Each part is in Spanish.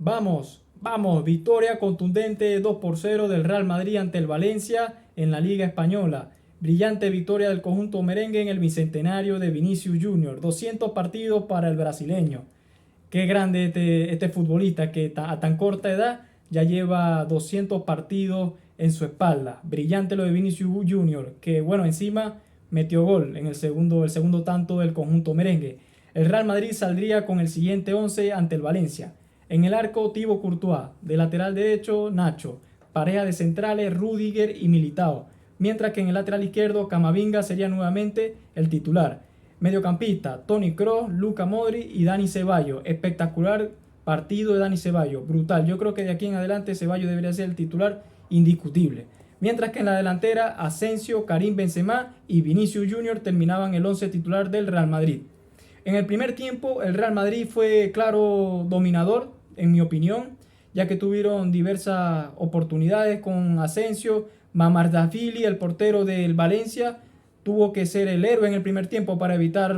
Vamos, victoria contundente 2-0 del Real Madrid ante el Valencia en la Liga Española. Brillante victoria del conjunto merengue en el bicentenario de Vinicius Junior. 200 partidos para el brasileño. Qué grande este futbolista que a tan corta edad ya lleva 200 partidos en su espalda. Brillante lo de Vinicius Junior, que bueno, encima metió gol en el segundo tanto del conjunto merengue. El Real Madrid saldría con el siguiente 11 ante el Valencia. En el arco, Thibaut Courtois. De lateral derecho, Nacho. Pareja de centrales, Rüdiger y Militao. Mientras que en el lateral izquierdo, Camavinga sería nuevamente el titular. Mediocampista, Toni Kroos, Luka Modric y Dani Ceballos. Espectacular partido de Dani Ceballos, brutal. Yo creo que de aquí en adelante Ceballos debería ser el titular indiscutible. Mientras que en la delantera, Asensio, Karim Benzema y Vinicius Junior terminaban el 11 titular del Real Madrid. En el primer tiempo, el Real Madrid fue claro dominador, en mi opinión, ya que tuvieron diversas oportunidades con Asensio. Mamardashvili, el portero del Valencia, tuvo que ser el héroe en el primer tiempo para evitar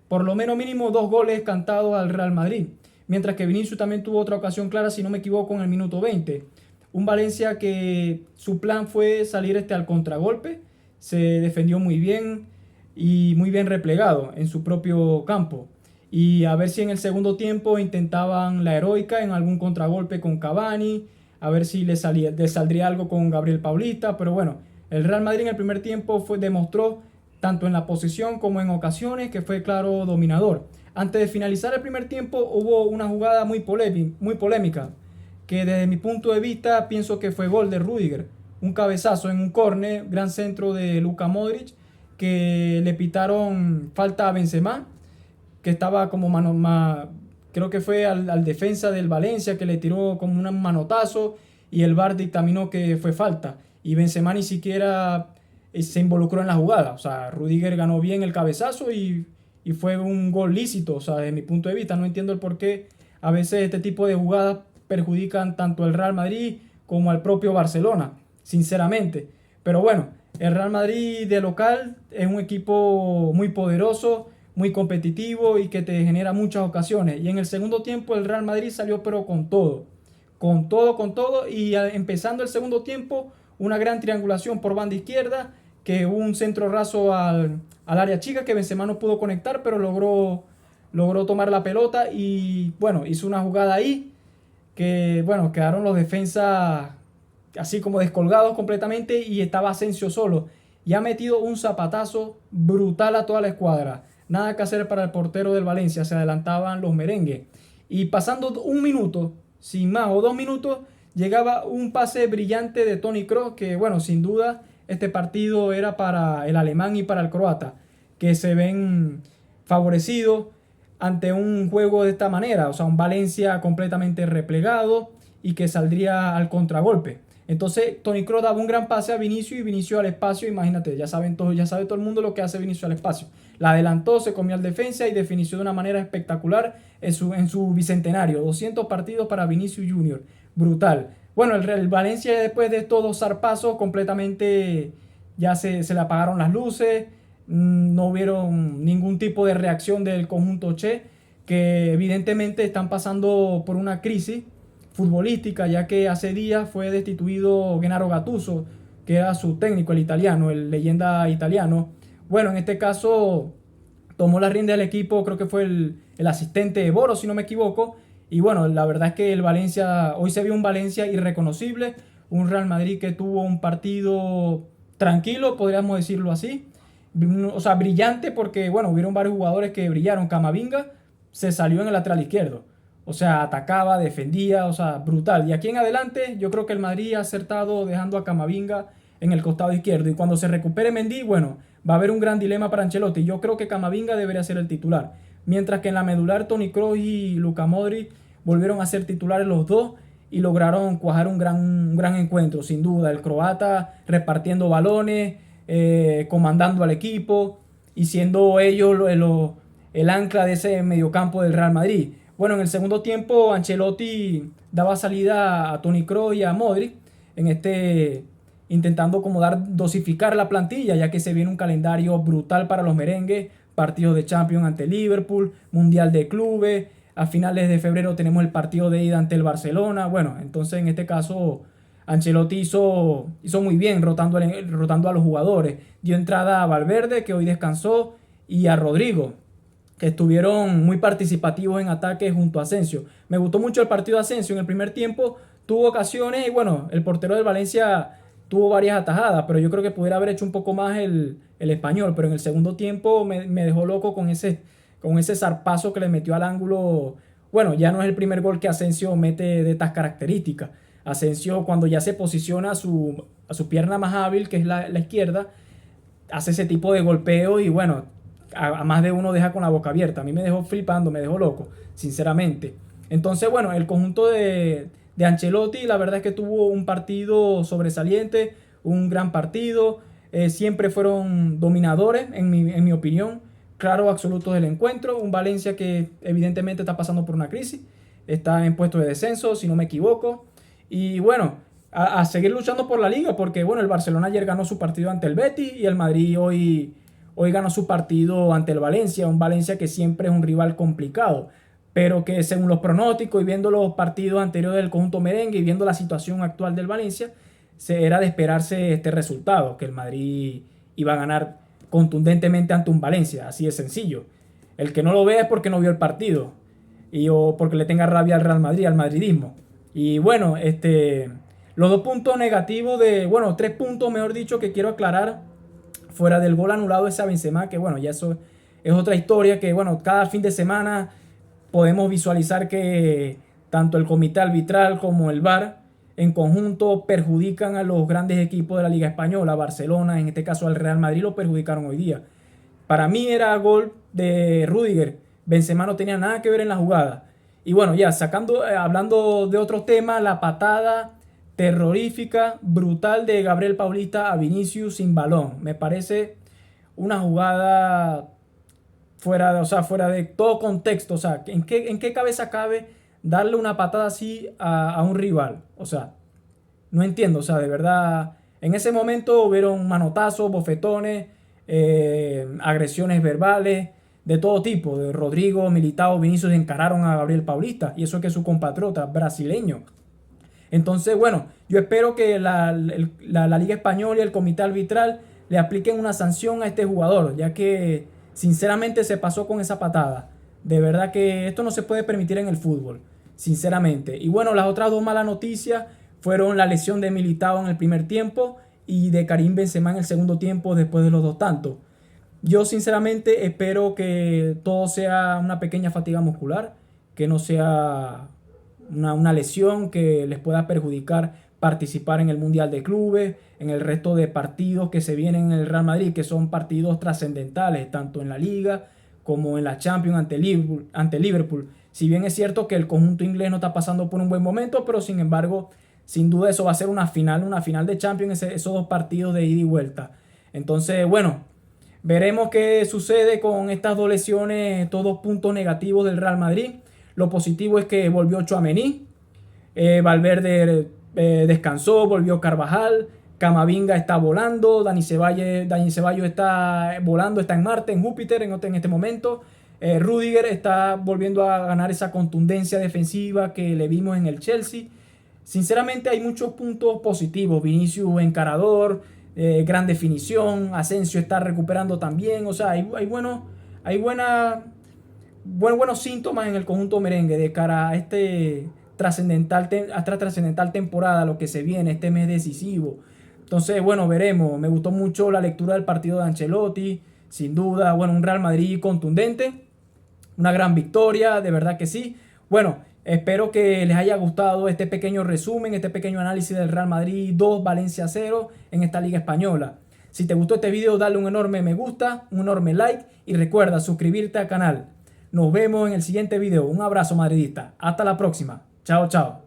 por lo menos mínimo 2 goles cantados al Real Madrid. Mientras que Vinicius también tuvo otra ocasión clara, si no me equivoco, en el minuto 20. Un Valencia que su plan fue salir al contragolpe, se defendió muy bien y muy bien replegado en su propio campo. Y a ver si en el segundo tiempo intentaban la heroica en algún contragolpe con Cavani, a ver si le saldría algo con Gabriel Paulista, pero bueno, el Real Madrid en el primer tiempo demostró tanto en la posesión como en ocasiones que fue claro dominador. Antes de finalizar el primer tiempo hubo una jugada muy polémica, que desde mi punto de vista pienso que fue gol de Rüdiger. Un cabezazo en un córner, gran centro de Luka Modric, que le pitaron falta a Benzema, que estaba como creo que fue al defensa del Valencia que le tiró como un manotazo y el VAR dictaminó que fue falta. Y Benzema ni siquiera se involucró en la jugada. O sea, Rüdiger ganó bien el cabezazo y fue un gol lícito. O sea, desde mi punto de vista no entiendo el por qué a veces este tipo de jugadas perjudican tanto al Real Madrid como al propio Barcelona, sinceramente. Pero bueno, el Real Madrid de local es un equipo muy poderoso, muy competitivo y que te genera muchas ocasiones. Y en el segundo tiempo el Real Madrid salió pero con todo. Con todo. Y empezando el segundo tiempo, una gran triangulación por banda izquierda, que hubo un centro raso al área chica que Benzema no pudo conectar, pero logró tomar la pelota y bueno, hizo una jugada ahí que bueno, quedaron los defensas así como descolgados completamente y estaba Asensio solo. Y ha metido un zapatazo brutal a toda la escuadra. Nada que hacer para el portero del Valencia, se adelantaban los merengues. Y pasando un minuto, sin más, o 2 minutos, llegaba un pase brillante de Toni Kroos, que bueno, sin duda este partido era para el alemán y para el croata, que se ven favorecidos ante un juego de esta manera, o sea, un Valencia completamente replegado y que saldría al contragolpe. Entonces Toni Kroos daba un gran pase a Vinicius y Vinicius al espacio, imagínate, ya sabe todo el mundo lo que hace Vinicius al espacio. La adelantó, se comió al defensa y definió de una manera espectacular en su bicentenario. 200 partidos para Vinicius Junior, brutal. Bueno, el Valencia después de estos 2 zarpazos completamente ya se le apagaron las luces, no hubieron ningún tipo de reacción del conjunto Che, que evidentemente están pasando por una crisis futbolística, ya que hace días fue destituido Gennaro Gattuso, que era su técnico, el italiano, el leyenda italiano. Bueno, en este caso tomó la rienda del equipo, creo que fue el asistente de Boro, si no me equivoco. Y bueno, la verdad es que el Valencia, hoy se vio un Valencia irreconocible, un Real Madrid que tuvo un partido tranquilo, podríamos decirlo así. O sea, brillante porque, bueno, hubieron varios jugadores que brillaron. Camavinga se salió en el lateral izquierdo. O sea, atacaba, defendía, o sea, brutal. Y aquí en adelante yo creo que el Madrid ha acertado dejando a Camavinga en el costado izquierdo. Y cuando se recupere Mendy, bueno, va a haber un gran dilema para Ancelotti. Yo creo que Camavinga debería ser el titular. Mientras que en la medular Toni Kroos y Luka Modric volvieron a ser titulares los dos y lograron cuajar un gran encuentro, sin duda. El croata repartiendo balones, comandando al equipo y siendo ellos el ancla de ese mediocampo del Real Madrid. Bueno, en el segundo tiempo Ancelotti daba salida a Toni Kroos y a Modric intentando como dosificar la plantilla, ya que se viene un calendario brutal para los merengues, partidos de Champions ante Liverpool, Mundial de Clubes, A finales de febrero tenemos el partido de ida ante el Barcelona. Bueno, entonces en este caso Ancelotti hizo muy bien rotando a los jugadores. Dio entrada a Valverde, que hoy descansó, y a Rodrigo, que estuvieron muy participativos en ataque junto a Asensio. Me gustó mucho el partido de Asensio. En el primer tiempo tuvo ocasiones y bueno, el portero del Valencia tuvo varias atajadas, pero yo creo que pudiera haber hecho un poco más el español. Pero en el segundo tiempo me dejó loco con ese zarpazo que le metió al ángulo. Bueno, ya no es el primer gol que Asensio mete de estas características. Asensio, cuando ya se posiciona a su pierna más hábil, que es la izquierda, hace ese tipo de golpeo y bueno, a más de uno deja con la boca abierta. A mí me dejó flipando, me dejó loco, sinceramente. Entonces, bueno, el conjunto de Ancelotti, la verdad es que tuvo un partido sobresaliente, un gran partido. Siempre fueron dominadores, en mi opinión, claro, absolutos del encuentro. Un Valencia que evidentemente está pasando por una crisis, está en puesto de descenso, si no me equivoco. Y bueno, a seguir luchando por la liga, porque bueno, el Barcelona ayer ganó su partido ante el Betis y el Madrid hoy ganó su partido ante el Valencia, un Valencia que siempre es un rival complicado, pero que según los pronósticos y viendo los partidos anteriores del conjunto merengue y viendo la situación actual del Valencia, era de esperarse este resultado, que el Madrid iba a ganar contundentemente ante un Valencia, así de sencillo. El que no lo vea es porque no vio el partido o porque le tenga rabia al Real Madrid, al madridismo. Y bueno, los 2 puntos negativos bueno, 3 puntos mejor dicho que quiero aclarar fuera del gol anulado ese a Benzema, que bueno, ya eso es otra historia, que bueno, cada fin de semana podemos visualizar que tanto el comité arbitral como el VAR en conjunto perjudican a los grandes equipos de la Liga Española. Barcelona, en este caso al Real Madrid, lo perjudicaron hoy día. Para mí era gol de Rüdiger. Benzema no tenía nada que ver en la jugada. Y bueno, ya hablando de otros temas, la patada terrorífica, brutal de Gabriel Paulista a Vinicius sin balón. Me parece una jugada fuera de todo contexto. O sea, ¿en qué cabeza cabe darle una patada así a un rival? O sea, no entiendo. O sea, de verdad, en ese momento hubieron manotazos, bofetones, agresiones verbales, de todo tipo. De Rodrigo, Militao, Vinicius encararon a Gabriel Paulista. Y eso que es su compatriota brasileño. Entonces, bueno, yo espero que la Liga Española y el comité arbitral le apliquen una sanción a este jugador, ya que sinceramente se pasó con esa patada. De verdad que esto no se puede permitir en el fútbol, sinceramente. Y bueno, las otras 2 malas noticias fueron la lesión de Militao en el primer tiempo y de Karim Benzema en el segundo tiempo después de los 2 tantos. Yo sinceramente espero que todo sea una pequeña fatiga muscular, que no sea una lesión que les pueda perjudicar participar en el Mundial de Clubes, en el resto de partidos que se vienen en el Real Madrid, que son partidos trascendentales, tanto en la Liga como en la Champions ante Liverpool. Si bien es cierto que el conjunto inglés no está pasando por un buen momento, pero sin embargo, sin duda eso va a ser una final de Champions, esos 2 partidos de ida y vuelta. Entonces, bueno, veremos qué sucede con estas 2 lesiones, estos 2 puntos negativos del Real Madrid. Lo positivo es que volvió Tchouaméni, Valverde descansó, volvió Carvajal, Camavinga está volando, Dani Ceballos está volando, está en Marte, en Júpiter en este momento. Rüdiger está volviendo a ganar esa contundencia defensiva que le vimos en el Chelsea. Sinceramente hay muchos puntos positivos. Vinicius encarador, gran definición, Asensio está recuperando también. O sea, hay buenos síntomas en el conjunto merengue de cara a esta trascendental temporada, lo que se viene, este mes decisivo. Entonces, bueno, veremos. Me gustó mucho la lectura del partido de Ancelotti, sin duda. Bueno, un Real Madrid contundente, una gran victoria, de verdad que sí. Bueno, espero que les haya gustado este pequeño resumen, este pequeño análisis del Real Madrid 2, Valencia 0 en esta Liga Española. Si te gustó este video, dale un enorme me gusta, un enorme like y recuerda suscribirte al canal. Nos vemos en el siguiente video. Un abrazo madridista. Hasta la próxima. Chao, chao.